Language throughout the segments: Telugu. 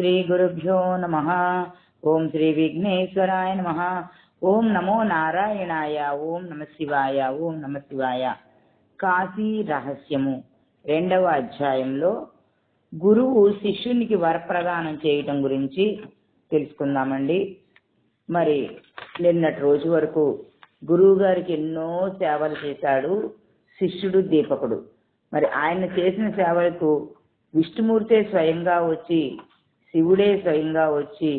శ్రీ గురుభ్యో నమః. ఓం శ్రీ విఘ్నేశ్వరాయ నమః. ఓం నమో నారాయణాయ. ఓం నమ శివాయ. ఓం నమ శివాయ. కాశీ రహస్యము 2వ అధ్యాయంలో గురువు శిష్యునికి వరప్రదానం చేయటం గురించి తెలుసుకుందామండి. మరి నిన్నటి రోజు వరకు గురువు గారికి ఎన్నో సేవలు చేశాడు శిష్యుడు దీపకుడు. మరి ఆయన చేసిన సేవలకు విష్ణుమూర్తే స్వయంగా వచ్చి, శివుడే స్వయంగా వచ్చి,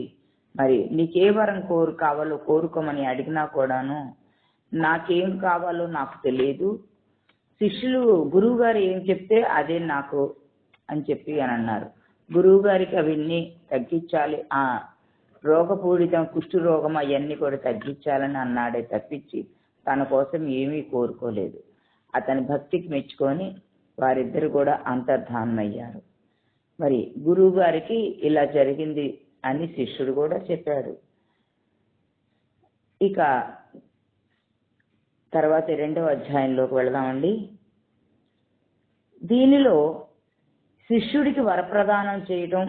మరి నీకే వరం కావాలో కోరుకోమని అడిగినా కూడాను నాకేం కావాలో నాకు తెలియదు, శిష్యులు గురువు గారు ఏం చెప్తే అదే నాకు అని చెప్పి అని అన్నారు. గురువు గారికి అవన్నీ తగ్గించాలి, ఆ రోగపూడితం కుష్ఠు రోగం అవన్నీ కూడా తగ్గించాలని అన్నాడే తప్పించి తన కోసం ఏమీ కోరుకోలేదు. అతని భక్తికి మెచ్చుకొని వారిద్దరు కూడా అంతర్ధానమయ్యారు. మరి గురువు గారికి ఇలా జరిగింది అని శిష్యుడు కూడా చెప్పాడు. ఇక తర్వాత 2వ అధ్యాయంలోకి వెళదామండి. దీనిలో శిష్యుడికి వరప్రదానం చేయటం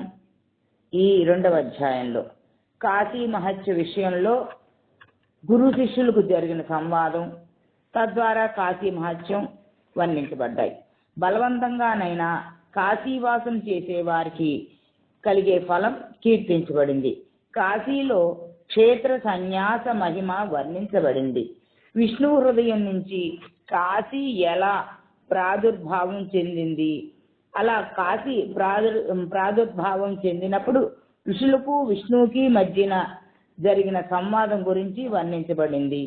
ఈ 2వ అధ్యాయంలో కాశీ మహత్య విషయంలో గురు శిష్యులకు జరిగిన సంవాదం, తద్వారా కాశీ మహత్యం వర్ణించబడ్డాయి. బలవంతంగానైనా కాశీవాసం చేసే వారికి కలిగే ఫలం కీర్తించబడింది. కాశీలో క్షేత్ర సన్యాస మహిమ వర్ణించబడింది. విష్ణు హృదయం నుంచి కాశీ ఎలా ప్రాదుర్భావం చెందింది, అలా కాశీ ప్రాదుర్భావం చెందినప్పుడు ఋషులకు విష్ణువుకి మధ్యన జరిగిన సంవాదం గురించి వర్ణించబడింది.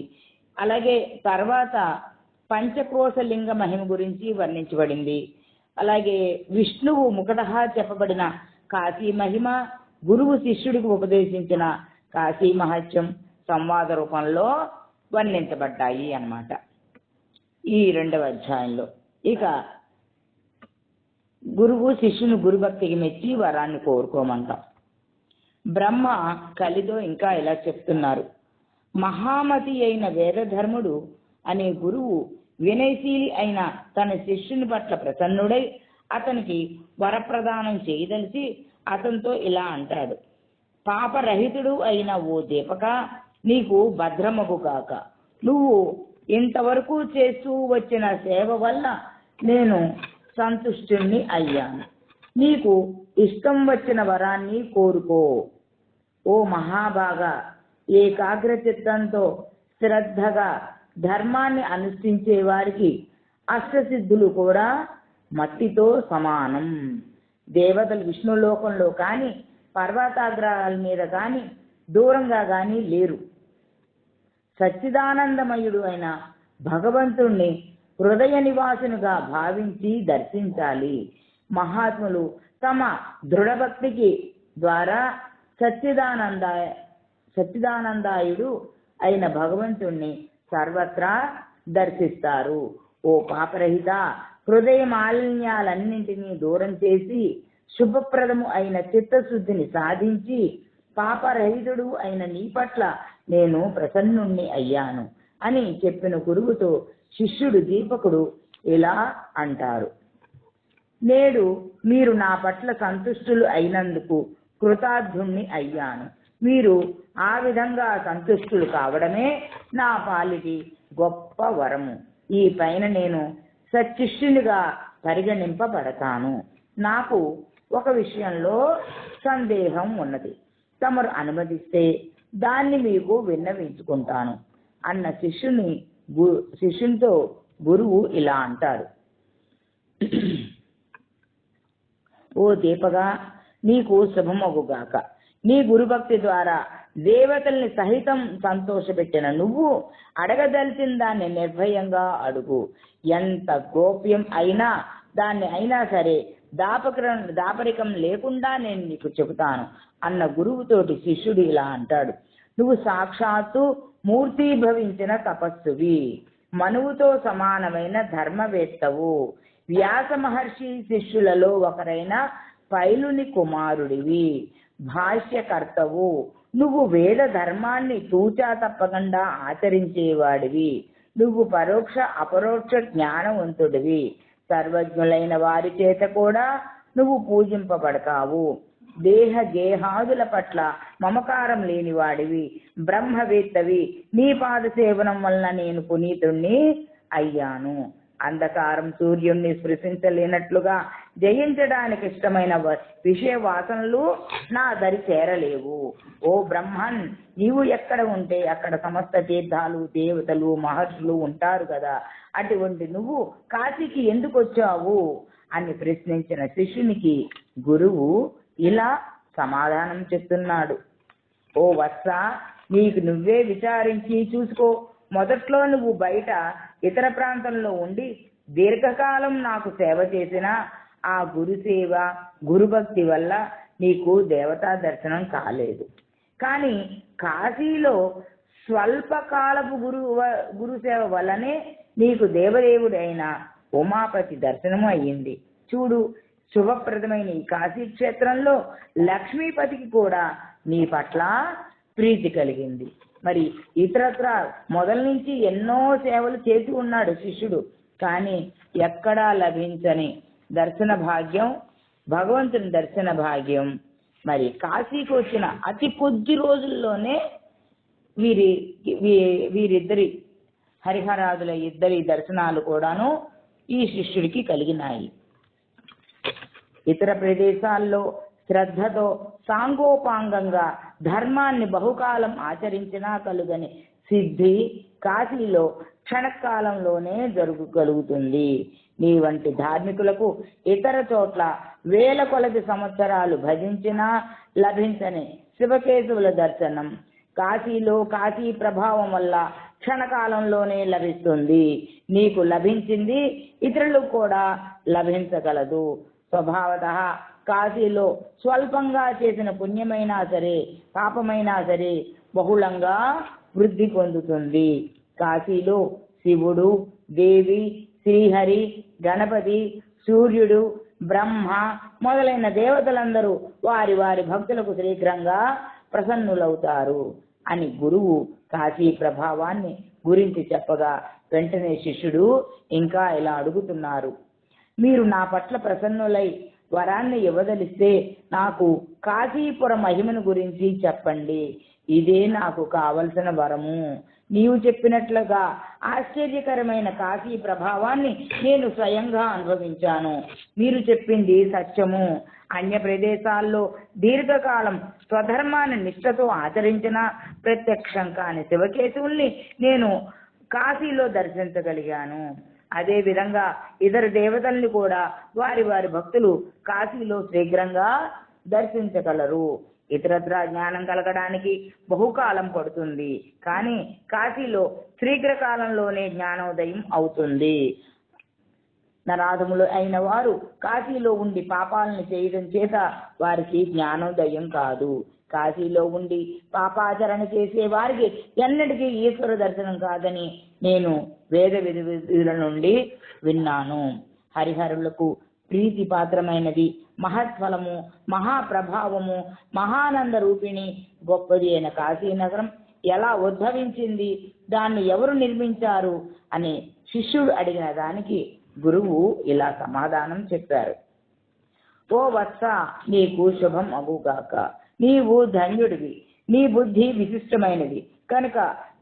అలాగే తర్వాత పంచకోశలింగ మహిమ గురించి వర్ణించబడింది. అలాగే విష్ణువు ముఖటః చెప్పబడిన కాశీ మహిమ, గురువు శిష్యుడికి ఉపదేశించిన కాశీ మహత్యం సంవాద రూపంలో వర్ణించబడ్డాయి అన్నమాట ఈ 2వ అధ్యాయంలో. ఇక గురువు శిష్యుని గురుభక్తికి మెచ్చి వరాన్ని కోరుకోమంటాం. బ్రహ్మ కలితో ఇంకా ఇలా చెప్తున్నారు. మహామతి అయిన వేదధర్ముడు అనే గురువు వినయశీలి అయిన తన శిష్యుని పట్ల ప్రసన్నుడై అతనికి వరప్రదానం చేయదలిచి అతనితో ఇలా అంటాడు. పాపరహితుడు అయిన ఓ దీపక, నీకు భద్రమగు కాక. నువ్వు ఇంతవరకు చేస్తూ వచ్చిన సేవ వల్ల నేను సంతుష్టుణ్ణి అయ్యాను. నీకు ఇష్టం వచ్చిన వరాన్ని కోరుకో. ఓ మహాభాగా, ఏకాగ్ర చిత్తంతో శ్రద్ధగా ధర్మాన్ని అనుష్ఠించే వారికి అష్టసిద్ధులు కూడా మట్టితో సమానం. దేవతలు విష్ణులోకంలో కానీ పర్వతాగ్రాల మీద కానీ దూరంగా కానీ లేరు. సచ్చిదానందమయుడు అయిన భగవంతుణ్ణి హృదయ నివాసునిగా భావించి దర్శించాలి. మహాత్ములు తమ దృఢభక్తికి ద్వారా సచ్చిదానందాయుడు అయిన భగవంతుణ్ణి సర్వత్రా దర్శిస్తారు. ఓ పాపరహిత, హృదయ మాలిన్యాలన్నింటినీ దూరం చేసి శుభప్రదము అయిన చిత్తశుద్ధిని సాధించి పాపరహితుడు అయిన నీ పట్ల నేను ప్రసన్నుణ్ణి అయ్యాను అని చెప్పిన గురువుతో శిష్యుడు దీపకుడు ఇలా అంటారు. నేడు మీరు నా పట్ల సంతుష్టులు అయినందుకు కృతార్థుణ్ణి అయ్యాను. మీరు ఆ విధంగా సంతుష్టులు కావడమే నా పాలిటి గొప్ప వరము. ఈ పైన నేను సచ్చిష్యునిగా పరిగణింపబడతాను. నాకు ఒక విషయంలో సందేహం ఉన్నది. తమరు అనుమతిస్తే దాన్ని మీకు విన్నవించుకుంటాను అన్న శిష్యునితో గురువు ఇలా అంటారు. ఓ దీపగా, నీకు శుభమగుగాక. నీ గురుభక్తి ద్వారా దేవతల్ని సహితం సంతోషపెట్టిన నువ్వు అడగదలిచిన దాన్ని నిర్భయంగా అడుగు. ఎంత గోప్యం అయినా దాన్ని అయినా సరే దాపరికం లేకుండా నేను నీకు చెబుతాను అన్న గురువుతోటి శిష్యుడు ఇలా అంటాడు. నువ్వు సాక్షాత్తు మూర్తీభవించిన తపస్సువి, మనువుతో సమానమైన ధర్మవేత్తవు, వ్యాస మహర్షి శిష్యులలో ఒకరైన పైలుని కుమారుడివి, భాష్యకర్తవు. నువ్వు వేద ధర్మాన్ని తూచా తప్పకుండా ఆచరించేవాడివి. నువ్వు పరోక్ష అపరోక్ష జ్ఞానవంతుడివి. సర్వజ్ఞులైన వారి చేత కూడా నువ్వు పూజింపబడతావు. దేహ గేహాదుల పట్ల మమకారం లేనివాడివి, బ్రహ్మవేత్తవి. నీ పాద సేవనం వలన నేను పునీతుణ్ణి అయ్యాను. అంధకారం సూర్యుణ్ణి స్పృశించలేనట్లుగా జయించడానికి ఇష్టమైన విషయ వాసనలు నా దరి చేరలేవు. ఓ బ్రహ్మన్, నీవు ఎక్కడ ఉంటే అక్కడ సమస్త తీర్థాలు, దేవతలు, మహర్షులు ఉంటారు కదా. అటువంటి నువ్వు కాశీకి ఎందుకు వచ్చావు అని ప్రశ్నించిన శిష్యునికి గురువు ఇలా సమాధానం చెప్తున్నాడు. ఓ వత్స, నీకు నువ్వే విచారించి చూసుకో. మొదట్లో నువ్వు బయట ఇతర ప్రాంతంలో ఉండి దీర్ఘకాలం నాకు సేవ చేసిన ఆ గురుసేవ, గురుభక్తి వల్ల నీకు దేవతా దర్శనం కాలేదు. కానీ కాశీలో స్వల్పకాలపు గురుసేవ వల్లనే నీకు దేవదేవుడైన ఉమాపతి దర్శనము అయ్యింది. చూడు, శుభప్రదమైన ఈ కాశీ క్షేత్రంలో లక్ష్మీపతికి కూడా నీ పట్ల ప్రీతి కలిగింది. మరి ఇతరత్ర మొదల నుంచి ఎన్నో సేవలు చేసి ఉన్నాడు శిష్యుడు. కానీ ఎక్కడా లభించని దర్శన భాగ్యం, భగవంతుని దర్శన భాగ్యం మరి కాశీకి వచ్చిన అతి కొద్ది రోజుల్లోనే వీరిద్దరి హరిహరాదుల ఇద్దరి దర్శనాలు కూడాను ఈ శిష్యుడికి కలిగినాయి. ఇతర ప్రదేశాల్లో శ్రద్ధతో సాంగోపాంగంగా ధర్మాన్ని బహుకాలం ఆచరించినా కలుగని సిద్ధి కాశీలో క్షణకాలంలోనే జరగగలుగుతుంది. నీ వంటి ధార్మికులకు ఇతర చోట్ల వేల కొలది సంవత్సరాలు భజించినా లభించని శివకేశవుల దర్శనం కాశీలో కాశీ ప్రభావం వల్ల క్షణకాలంలోనే లభిస్తుంది. నీకు లభించింది ఇతరులకు కూడా లభించగలదు. స్వభావతః కాశీలో స్వల్పంగా చేసిన పుణ్యమైనా సరే, పాపమైనా సరే బహుళంగా వృద్ధి పొందుతుంది. కాశీలో శివుడు, దేవి, శ్రీహరి, గణపతి, సూర్యుడు, బ్రహ్మ మొదలైన దేవతలందరూ వారి వారి భక్తులకు శీఘ్రంగా ప్రసన్నులవుతారు అని గురువు కాశీ ప్రభావాన్ని గురించి చెప్పగా వెంటనే శిష్యుడు ఇంకా ఇలా అడుగుతున్నారు. మీరు నా పట్ల ప్రసన్నులై వరాన్ని ఇవ్వదలిస్తే నాకు కాశీపుర మహిమను గురించి చెప్పండి. ఇదే నాకు కావలసిన వరము. నీవు చెప్పినట్లుగా ఆశ్చర్యకరమైన కాశీ ప్రభావాన్ని నేను స్వయంగా అనుభవించాను. మీరు చెప్పింది సత్యము. అన్య ప్రదేశాల్లో దీర్ఘకాలం స్వధర్మాన్ని నిష్ఠతో ఆచరించిన ప్రత్యక్షం కాని శివకేశవుల్ని నేను కాశీలో దర్శించగలిగాను. అదే విధంగా ఇతర దేవతల్ని కూడా వారి వారి భక్తులు కాశీలో శీఘ్రంగా దర్శించగలరు. ఇతరత్ర జ్ఞానం కలగడానికి బహుకాలం పడుతుంది. కానీ కాశీలో శీఘ్రకాలంలోనే జ్ఞానోదయం అవుతుంది. నరాధములు అయిన వారు కాశీలో ఉండి పాపాలను చేయడం చేత వారికి జ్ఞానోదయం కాదు. కాశీలో ఉండి పాపాచరణ చేసే వారికి ఎన్నటికీ ఈశ్వర దర్శనం కాదని నేను వేద విధుల నుండి విన్నాను. హరిహరులకు ప్రీతి పాత్రమైనది, మహత్ఫలము, మహాప్రభావము, మహానంద రూపిణి, గొప్పది అయిన కాశీనగరం ఎలా ఉద్భవించింది, దాన్ని ఎవరు నిర్మించారు అని శిష్యుడు అడిగిన దానికి గురువు ఇలా సమాధానం చెప్పారు. ఓ వత్స, నీకు శుభం అగుగాక. నీవు ధన్యుడివి. నీ బుద్ధి విశిష్టమైనది కనుక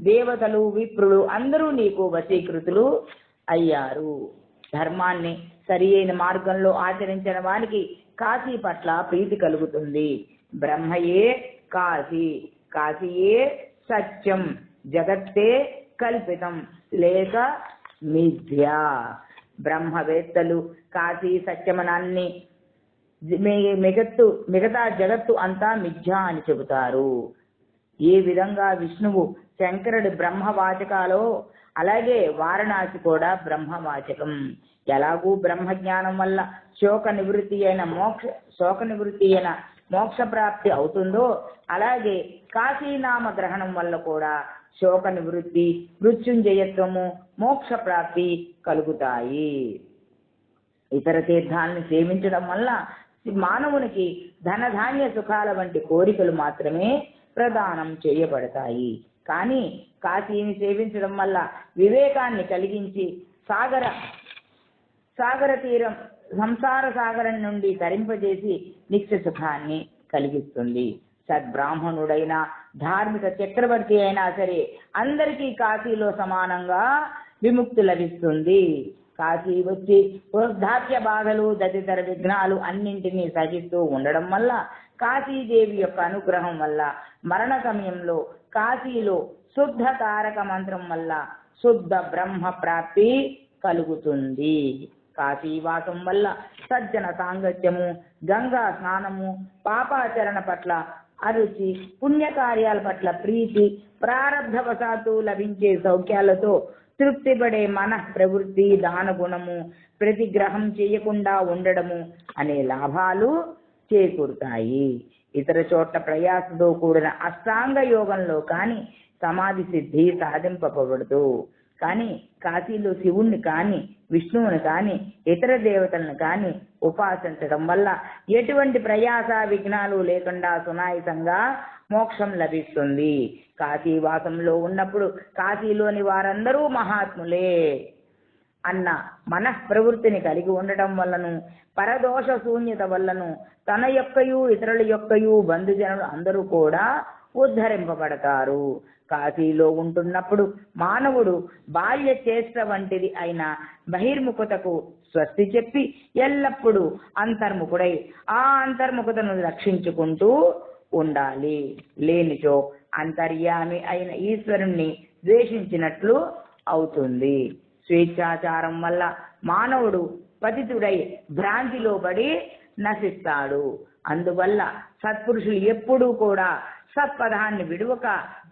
దేవతలు, విప్రులు అందరూ నీకు వశీకృతులు అయ్యారు. ధర్మాన్ని సరి అయిన మార్గంలో ఆచరించిన వారికి కాశీ పట్ల ప్రీతి కలుగుతుంది. బ్రహ్మయే కాశీ, కాశీయే సత్యం, జగత్తే కల్పితం లేక మిథ్య. బ్రహ్మవేత్తలు కాశీ సత్యమనాన్ని మిగతా జగత్తు అంతా మిథ్య అని చెబుతారు. ఏ విధంగా విష్ణువు శంకరుడి బ్రహ్మవాచకాలో అలాగే వారణాసి కూడా బ్రహ్మవాచకం. ఎలాగూ బ్రహ్మజ్ఞానం వల్ల శోక నివృత్తి అయిన మోక్ష ప్రాప్తి అవుతుందో అలాగే కాశీనామ గ్రహణం వల్ల కూడా శోక నివృత్తి, మృత్యుంజయత్వము, మోక్ష ప్రాప్తి కలుగుతాయి. ఇతర తీర్థాలను సేవించడం వల్ల మానవునికి ధనధాన్య సుఖాల వంటి కోరికలు మాత్రమే ప్రదానం చేయబడతాయి. కానీ కాశీని సేవించడం వల్ల వివేకాన్ని కలిగించి సాగర తీరం సంసార సాగరం నుండి తరింపజేసి నిత్య సుఖాన్ని కలిగిస్తుంది. సద్బ్రాహ్మణుడైన ధార్మిక చక్రవర్తి అయినా సరే అందరికీ కాశీలో సమానంగా విముక్తి లభిస్తుంది. కాశీ వచ్చి వృద్ధాప్య బాధలు తదితర విఘ్నాలు అన్నింటినీ సహిస్తూ ఉండడం వల్ల కాశీదేవి యొక్క అనుగ్రహం వల్ల మరణ సమయంలో కాశీలో శుద్ధ తారక మంత్రం వల్ల శుద్ధ బ్రహ్మ ప్రాప్తి కలుగుతుంది. కాశీవాసం వల్ల సజ్జన సాంగత్యము, గంగా స్నానము, పాపాచరణ పట్ల అరుచి, పుణ్యకార్యాల పట్ల ప్రీతి, ప్రారబ్ధవశాత్తు లభించే సౌఖ్యాలతో తృప్తిపడే మన ప్రవృత్తి, దాన గుణము, ప్రతిగ్రహం చేయకుండా ఉండడము అనే లాభాలు చేకూరుతాయి. ఇతర చోట్ల ప్రయాసతో కూడిన అష్టాంగ యోగంలో కానీ సమాధి సిద్ధి సాధింపబడదు. కానీ కాశీలో శివుణ్ణి కానీ విష్ణువుని కానీ ఇతర దేవతలను కానీ ఉపాసించడం వల్ల ఎటువంటి ప్రయాస విఘ్నాలు లేకుండా సునాయాసంగా మోక్షం లభిస్తుంది. కాశీవాసంలో ఉన్నప్పుడు కాశీలోని వారందరూ మహాత్ములే అన్న మనఃప్రవృత్తిని కలిగి ఉండటం వల్లను, పరదోష శూన్యత వల్లను తన యొక్కయు ఇతరుల యొక్కయు బంధుజనులు అందరూ కూడా ఉద్ధరింపబడతారు. కాశీలో ఉంటున్నప్పుడు మానవుడు బాల్య చేష్ట వంటిది అయిన బహిర్ముఖతకు స్వస్తి చెప్పి ఎల్లప్పుడూ అంతర్ముఖుడై ఆ అంతర్ముఖతను రక్షించుకుంటూ ఉండాలి. లేనిచో అంతర్యామి అయిన ఈశ్వరుణ్ణి ద్వేషించినట్లు అవుతుంది. స్వేచ్ఛాచారం వల్ల మానవుడు పతితుడై భ్రాంతిలో పడి నశిస్తాడు. అందువల్ల సత్పురుషులు ఎప్పుడూ కూడా సత్పదాన్ని విడువక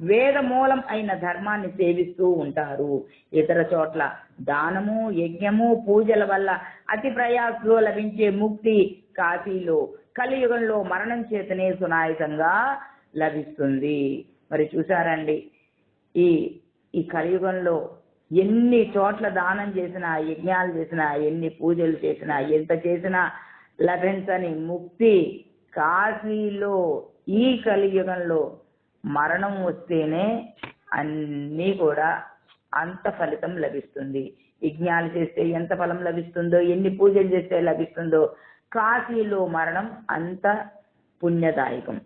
వేదమూలం అయిన ధర్మాన్ని సేవిస్తూ ఉంటారు. ఇతర చోట్ల దానము, యజ్ఞము, పూజల వల్ల అతి ప్రయాసలో లభించే ముక్తి కాశీలో కలియుగంలో మరణం చేతనే సునాయాసంగా లభిస్తుంది. మరి చూసారండి, ఈ కలియుగంలో ఎన్ని చోట్ల దానం చేసినా, యజ్ఞాలు చేసినా, ఎన్ని పూజలు చేసినా, ఎంత చేసినా లభించని ముక్తి కాశీలో ఈ కలియుగంలో మరణం వస్తేనే అన్నీ కూడా అంత ఫలితం లభిస్తుంది. యజ్ఞాలు చేస్తే ఎంత ఫలం లభిస్తుందో, ఎన్ని పూజలు చేస్తే లభిస్తుందో కాశీలో మరణం అంత పుణ్యదాయకం.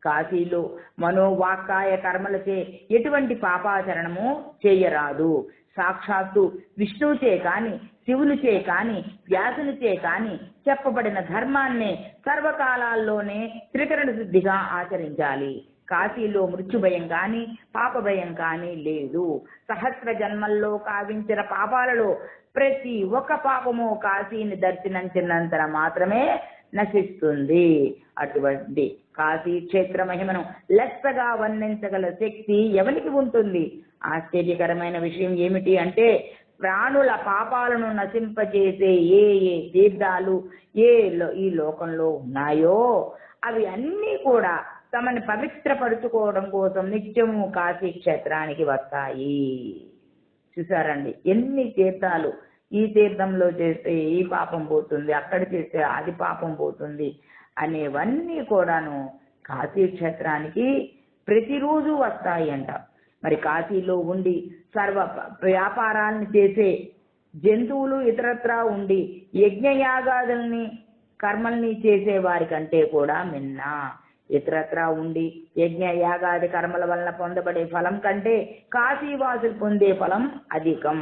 కాశీలో మనోవాక్కాయ కర్మలచే ఎటువంటి పాపాచరణము చేయరాదు. సాక్షాత్తు విష్ణువుచే కాని, శివునిచే కాని, వ్యాసునిచే కాని చెప్పబడిన ధర్మాన్నే సర్వకాలాల్లోనే త్రికరణ శుద్ధిగా ఆచరించాలి. కాశీలో మృత్యు భయం కానీ పాప భయం కానీ లేదు. సహస్ర జన్మల్లో కావించిన పాపాలలో ప్రతి ఒక్క పాపము కాశీని దర్శించినంత మాత్రమే నశిస్తుంది. అటువంటి కాశీ క్షేత్ర మహిమను లెస్సగా వర్ణించగల శక్తి ఎవరికి ఉంటుంది? ఆశ్చర్యకరమైన విషయం ఏమిటి అంటే, ప్రాణుల పాపాలను నశింపజేసే ఏ ఏ తీర్థాలు ఈ లోకంలో ఉన్నాయో అవి అన్నీ కూడా తమని పవిత్రపరుచుకోవడం కోసం నిత్యము కాశీ క్షేత్రానికి వస్తాయి. చూసారండి, ఎన్ని తీర్థాలు. ఈ తీర్థంలో చేస్తే ఈ పాపం పోతుంది, అక్కడ చేస్తే అది పాపం పోతుంది అనేవన్నీ కూడాను కాశీ క్షేత్రానికి ప్రతిరోజు వస్తాయి అంట. మరి కాశీలో ఉండి సర్వ వ్యాపారాలను చేసే జంతువులు ఇతరత్రా ఉండి యజ్ఞయాగాదుల్ని కర్మల్ని చేసే వారి కంటే కూడా మిన్న. ఇతరత్రా ఉండి యజ్ఞ యాగాది కర్మల వలన పొందబడే ఫలం కంటే కాశీవాసులు పొందే ఫలం అధికం.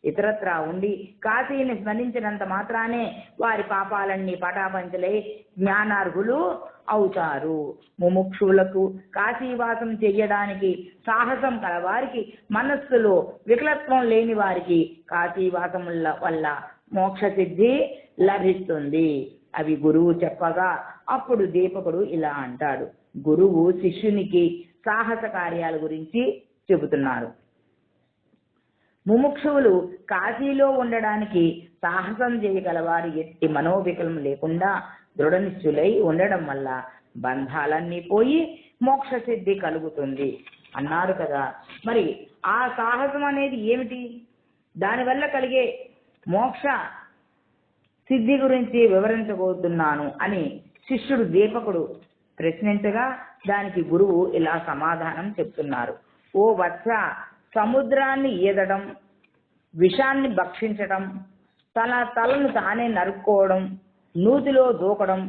ఇతరత్రా ఉండి కాశీని స్మరించినంత మాత్రానే వారి పాపాలన్నీ పటాపంచలై జ్ఞానార్హులు అవుతారు. ముముక్షువులకు కాశీవాసం చెయ్యడానికి సాహసం కలవారికి, మనస్సులో వికలత్వం లేని వారికి కాశీవాసం వల్ల మోక్ష సిద్ధి లభిస్తుంది. అవి గురువు చెప్పగా అప్పుడు దీపకుడు ఇలా అంటాడు. గురువు శిష్యునికి సాహస కార్యాల గురించి చెబుతున్నారు. ముముక్షువులు కాశీలో ఉండడానికి సాహసం చేయగలవారు ఎట్టి మనోవికలం లేకుండా దృఢనిశ్చులై ఉండడం వల్ల బంధాలన్నీ పోయి మోక్ష సిద్ధి కలుగుతుంది అన్నారు కదా. మరి ఆ సాహసం అనేది ఏమిటి? దానివల్ల కలిగే మోక్ష సిద్ధి గురించి వివరించబోతున్నాను అని శిష్యుడు దీపకుడు ప్రశ్నించగా దానికి గురువు ఇలా సమాధానం చెప్తున్నారు. ఓ వత్స, సముద్రాన్ని ఈదడం, విషాన్ని భక్షించడం, తలను తానే నరుక్కోవడం, నూతిలో దూకడం,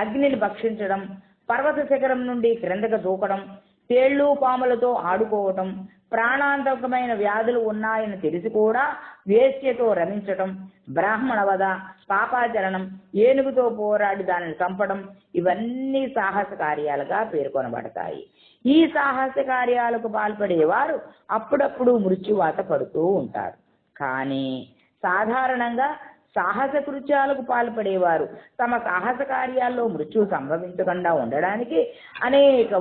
అగ్నిని భక్షించడం, పర్వత శిఖరం నుండి క్రిందకు దూకడం, తేళ్లు పాములతో ఆడుకోవటం, ప్రాణాంతకమైన వ్యాధులు ఉన్నాయని తెలిసి కూడా వేశ్యతో రమించటం, బ్రాహ్మణ వధ, పాపాచరణం, ఏనుగుతో పోరాడి దానిని చంపడం, ఇవన్నీ సాహస కార్యాలుగా పేర్కొనబడతాయి. ఈ సాహస కార్యాలకు పాల్పడేవారు అప్పుడప్పుడు మృత్యువాత పడుతూ ఉంటారు. కానీ సాధారణంగా సాహస కృత్యాలకు పాల్పడేవారు తమ సాహస కార్యాల్లో మృత్యు సంభవించకుండా ఉండడానికి అనేక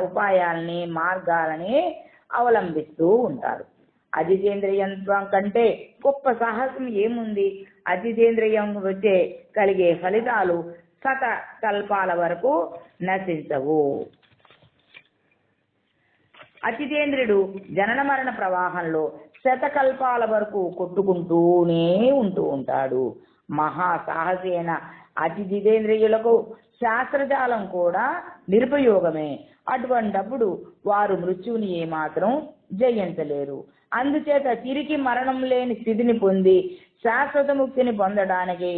ఉపాయాలని, మార్గాలని అవలంబిస్తూ ఉంటారు. అజితేంద్రియంత్వం కంటే గొప్ప సాహసం ఏముంది? అజితేంద్రియం వచ్చే కలిగే ఫలితాలు శత కల్పాల వరకు నశించవు. అజితేంద్రుడు జనన మరణ ప్రవాహంలో శతకల్పాల వరకు కొట్టుకుంటూనే ఉంటూ ఉంటాడు. మహాసాహసి అయిన అతి జితేంద్రియులకు శాస్త్రజాలం కూడా నిరుపయోగమే. అటువంటప్పుడు వారు మృత్యువుని ఏమాత్రం జయించలేరు. అందుచేత తిరిగి మరణం లేని స్థితిని పొంది శాశ్వత ముక్తిని పొందడానికి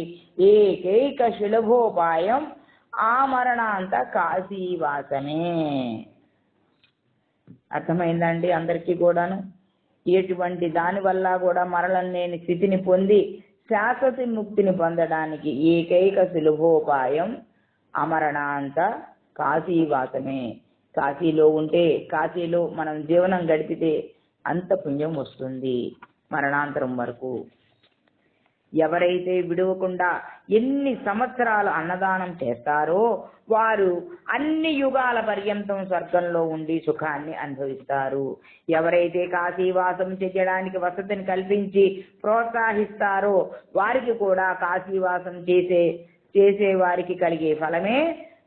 ఏకైక సులభోపాయం ఆమరణాంత కాశీవాసమే. అర్థమైందండి అందరికీ కూడాను? ఎటువంటి దాని వల్ల కూడా మరణం లేని స్థితిని పొంది శాశ్వత ముక్తిని పొందడానికి ఏకైక సులభోపాయం అమరణాంత కాశీవాసమే. కాశీలో ఉంటే, కాశీలో మనం జీవనం గడిపితే అంత పుణ్యం వస్తుంది మరణాంతరం వరకు. ఎవరైతే విడవకుండా ఎన్ని సంవత్సరాలు అన్నదానం చేస్తారో వారు అన్ని యుగాల పర్యంతం స్వర్గంలో ఉండి సుఖాన్ని అనుభవిస్తారు. ఎవరైతే కాశీవాసం చేయడానికి వసతిని కల్పించి ప్రోత్సహిస్తారో వారికి కూడా కాశీవాసం చేసే వారికి కలిగే ఫలమే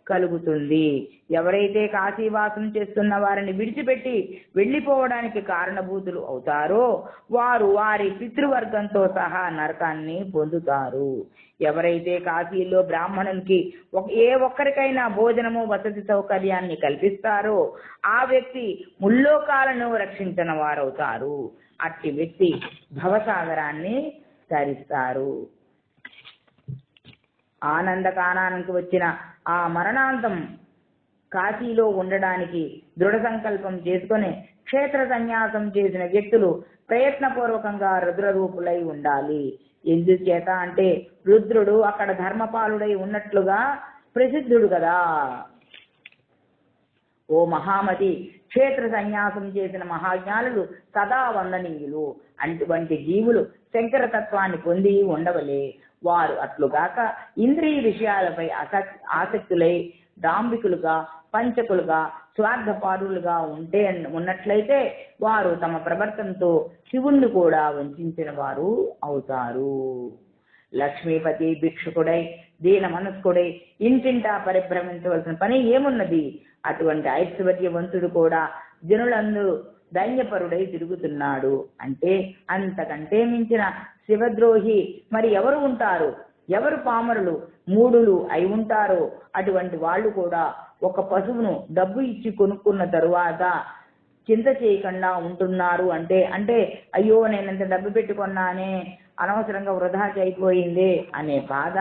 కలుగుతుంది. ఎవరైతే కాశీవాసం చేస్తున్న వారిని విడిచిపెట్టి వెళ్ళిపోవడానికి కారణభూతులు అవుతారో వారు వారి పితృవర్గంతో సహా నరకాన్ని పొందుతారు. ఎవరైతే కాశీలో బ్రాహ్మణునికి ఏ ఒక్కరికైనా భోజనము, వసతి సౌకర్యాన్ని కల్పిస్తారో ఆ వ్యక్తి ముల్లోకాలను రక్షించిన వారవుతారు. అట్టి వ్యక్తి భవసాగరాన్ని తరిస్తారు. ఆనందకానానికి వచ్చిన ఆ మరణాంతం కాశీలో ఉండడానికి దృఢ సంకల్పం చేసుకుని క్షేత్ర సన్యాసం చేసిన వ్యక్తులు ప్రయత్నపూర్వకంగా రుద్రరూపులై ఉండాలి. ఎందుచేత అంటే రుద్రుడు అక్కడ ధర్మపాలుడై ఉన్నట్లుగా ప్రసిద్ధుడు కదా. ఓ మహామతి, క్షేత్ర సన్యాసం చేసిన మహాజ్ఞానులు సదా వందనీయులు. అటువంటి జీవులు శంకరతత్వాన్ని పొంది ఉండవలే. వారు అట్లుగాక ఇంద్రియ విషయాలపై ఆసక్తులై డాంబికులుగా, పంచకులుగా, స్వార్థపారులుగా ఉన్నట్లయితే వారు తమ ప్రవర్తనతో శివుణ్ణి కూడా వంచిన వారు అవుతారు. లక్ష్మీపతి భిక్షుకుడై దీన మనస్కుడై ఇంటింటా పరిభ్రమించవలసిన పని ఏమున్నది? అటువంటి ఐశ్వర్యవంతుడు కూడా జనులందు దైన్యపరుడై తిరుగుతున్నాడు అంటే అంతకంటే మించిన శివద్రోహి మరి ఎవరు ఉంటారు? ఎవరు పామరులు, మూఢులు అయి ఉంటారో అటువంటి వాళ్ళు కూడా ఒక పశువును డబ్బు ఇచ్చి కొనుక్కున్న తరువాత చింత చేయకుండా ఉంటున్నారు అంటే అయ్యో నేనంత డబ్బు పెట్టుకున్నానే, అనవసరంగా వృధా అయిపోయిందే అనే బాధ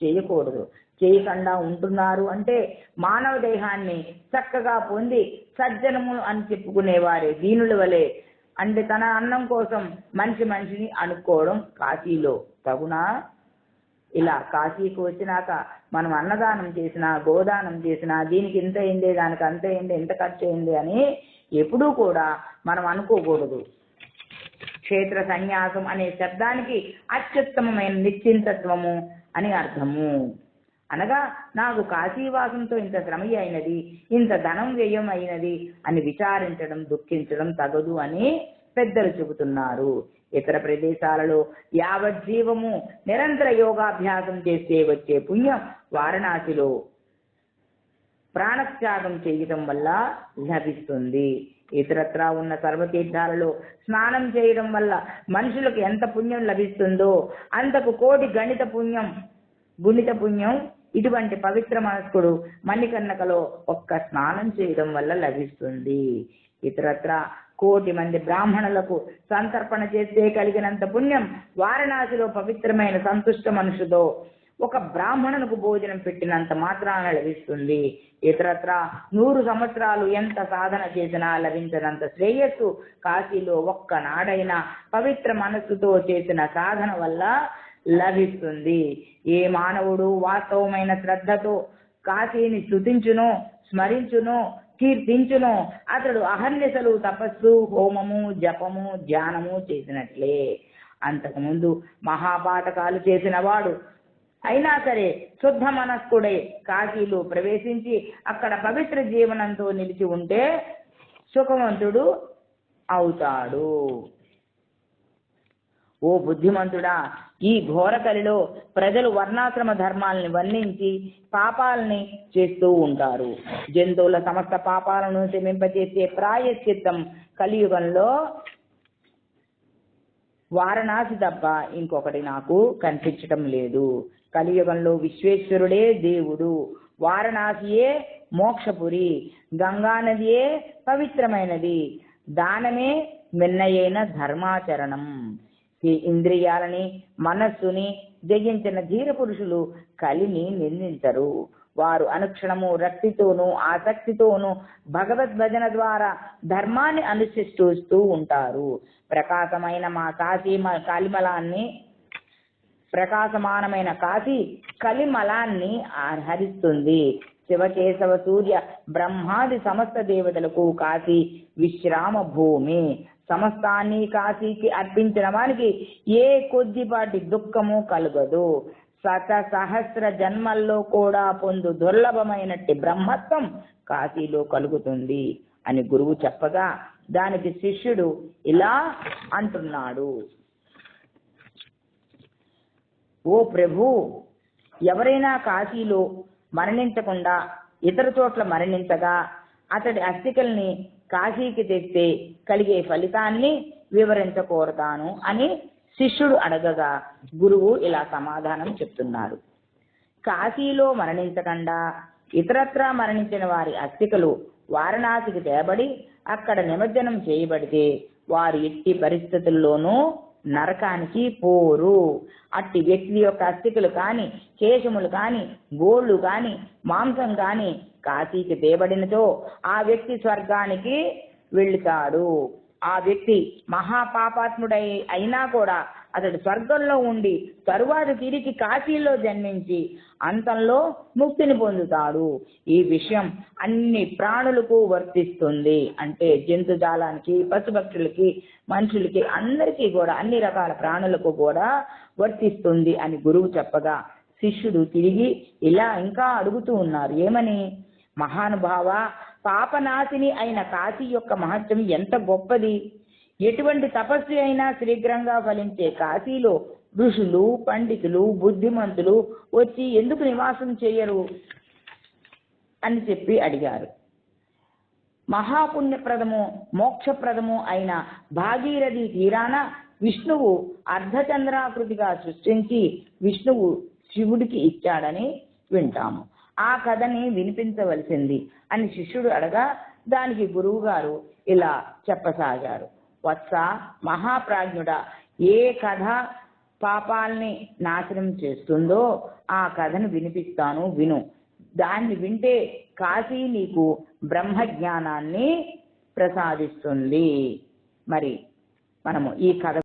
చేయకూడదు. చేయకుండా ఉంటున్నారు అంటే మానవ దేహాన్ని చక్కగా పొంది సజ్జనము అని చెప్పుకునేవారే దీనుల వలె అంటే తన అన్నం కోసం మనిషిని అనుకోవడం కాశీలో తగునా? ఇలా కాశీకి వచ్చినాక మనం అన్నదానం చేసినా, గోదానం చేసినా దీనికి ఇంత అయింది, దానికి అంత అయింది, ఎంత ఖర్చు అయింది అని ఎప్పుడూ కూడా మనం అనుకోకూడదు. క్షేత్ర సన్యాసం అనే శబ్దానికి అత్యుత్తమమైన నిశ్చింతత్వము అని అర్థము. అనగా నాకు కాశీవాసంతో ఇంత శ్రమ అయినది, ఇంత ధనం వ్యయం అయినది అని విచారించడం, దుఃఖించడం తగదు అని పెద్దలు చెబుతున్నారు. ఇతర ప్రదేశాలలో యావజ్జీవము నిరంతర యోగాభ్యాసం చేస్తే వచ్చే పుణ్యం వారణాసిలో ప్రాణత్యాగం చేయటం వల్ల లభిస్తుంది. ఇతరత్రా ఉన్న సర్వతీర్థాలలో స్నానం చేయడం వల్ల మనుషులకు ఎంత పుణ్యం లభిస్తుందో అంతకు కోటి గుణిత పుణ్యం ఇటువంటి పవిత్ర మనస్కుడు మణికర్ణికలో ఒక్క స్నానం చేయడం వల్ల లభిస్తుంది. ఇతరత్ర కోటి మంది బ్రాహ్మణులకు సంతర్పణ చేస్తే కలిగినంత పుణ్యం వారణాసిలో పవిత్రమైన సంతుష్ట మనుషుతో ఒక బ్రాహ్మణునికి భోజనం పెట్టినంత మాత్రాన లభిస్తుంది. ఇతరత్ర 100 సంవత్సరాలు ఎంత సాధన చేసినా లభించినంత శ్రేయస్సు కాశీలో ఒక్కనాడైనా పవిత్ర మనస్సుతో చేసిన సాధన వల్ల లభిస్తుంది. ఏ మానవుడు వాస్తవమైన శ్రద్ధతో కాశీని స్తుతించునో, స్మరించునో, కీర్తించునో అతడు అహర్నిశలు తపస్సు, హోమము, జపము, ధ్యానము చేసినట్లే. అంతకుముందు మహాపాతకాలు చేసిన వాడు అయినా సరే శుద్ధ మనస్కుడై కాశీలో ప్రవేశించి అక్కడ పవిత్ర జీవనంతో నిలిచి ఉంటే సుఖవంతుడు అవుతాడు. ఓ బుద్ధిమంతుడా, ఈ ఘోరకలిలో ప్రజలు వర్ణాశ్రమ ధర్మాలని వర్ణించి పాపాలని చేస్తూ ఉంటారు. జంతువుల సమస్త పాపాలను శమింపజేసే ప్రాయశ్చిత్తం కలియుగంలో వారణాసి తప్ప ఇంకొకటి నాకు కనిపించటం లేదు. కలియుగంలో విశ్వేశ్వరుడే దేవుడు, వారణాసియే మోక్షపురి, గంగా నదియే పవిత్రమైనది, దానమే మిన్నయైన ధర్మాచరణం. ఈ ఇంద్రియాలని మనస్సుని జయించిన ధీర పురుషులు కలిని నిందించరు. వారు అనుక్షణము రక్తితోనూ ఆసక్తితోనూ భగవద్భజన ద్వారా ధర్మాన్ని అనుష్ఠిస్తూ ఉంటారు. ప్రకాశమానమైన కాశీ కలిమలాన్ని హరిస్తుంది. శివకేశవ సూర్య బ్రహ్మాది సమస్త దేవతలకు కాశీ విశ్రామ భూమి. సమస్తాన్ని కాశీకి అర్పించిన వారికి ఏ కొద్దిపాటి దుఃఖము కలగదు. సహస్ర జన్మల్లో కూడా పొందు దుర్లభమైనట్టి బ్రహ్మత్వం కాశీలో కలుగుతుంది అని గురువు చెప్పగా దానికి శిష్యుడు ఇలా అంటున్నాడు. ఓ ప్రభు, ఎవరైనా కాశీలో మరణించకుండా ఇతర చోట్ల మరణించగా అతడి అస్థికల్ని కాశీకి తెస్తే కలిగే ఫలితాన్ని వివరించకోరతాను అని శిష్యుడు అడగగా గురువు ఇలా సమాధానం చెప్తున్నారు. కాశీలో మరణించకుండా ఇతరత్రా మరణించిన వారి అస్థికలు వారణాసికి తేబడి అక్కడ నిమజ్జనం చేయబడితే వారు ఎట్టి పరిస్థితుల్లోనూ నరకానికి పోరు. అట్టి వ్యక్తి యొక్క అస్థికలు కాని, కేశములు కాని, గోళ్లు కాని, మాంసం కాని కాశీకి తేబడినతో ఆ వ్యక్తి స్వర్గానికి వెళ్తాడు. ఆ వ్యక్తి మహాపాపాత్ముడై అయినా కూడా అతడు స్వర్గంలో ఉండి తరువాత తిరిగి కాశీలో జన్మించి అంతంలో ముక్తిని పొందుతాడు. ఈ విషయం అన్ని ప్రాణులకు వర్తిస్తుంది. అంటే జంతుజాలానికి, పశుపక్షులకి, మనుషులకి, అందరికీ కూడా అన్ని రకాల ప్రాణులకు కూడా వర్తిస్తుంది అని గురువు చెప్పగా శిష్యుడు తిరిగి ఇలా ఇంకా అడుగుతూ ఉన్నారు. ఏమని? మహానుభావ, పాపనాశిని అయిన కాశీ యొక్క మహత్యం ఎంత గొప్పది! ఎటువంటి తపస్సు అయినా శీఘ్రంగా ఫలించే కాశీలో ఋషులు, పండితులు, బుద్ధిమంతులు వచ్చి ఎందుకు నివాసం చేయరు అని చెప్పి అడిగారు. మహాపుణ్యప్రదము, మోక్షప్రదము అయిన భాగీరథి తీరాన విష్ణువు అర్ధచంద్రాకృతిగా సృష్టించి విష్ణువు శివుడికి ఇచ్చాడని వింటాము. ఆ కథని వినిపించవలసింది అని శిష్యుడు అడగా దానికి గురువు గారు ఇలా చెప్పసాగారు. వత్స, మహాప్రాజ్ఞుడా, ఏ కథ పాపాల్ని నాశనం చేస్తుందో ఆ కథను వినిపిస్తాను, విను. దాన్ని వింటే కాశీ నీకు బ్రహ్మజ్ఞానాన్ని ప్రసాదిస్తుంది. మరి మనము ఈ కథ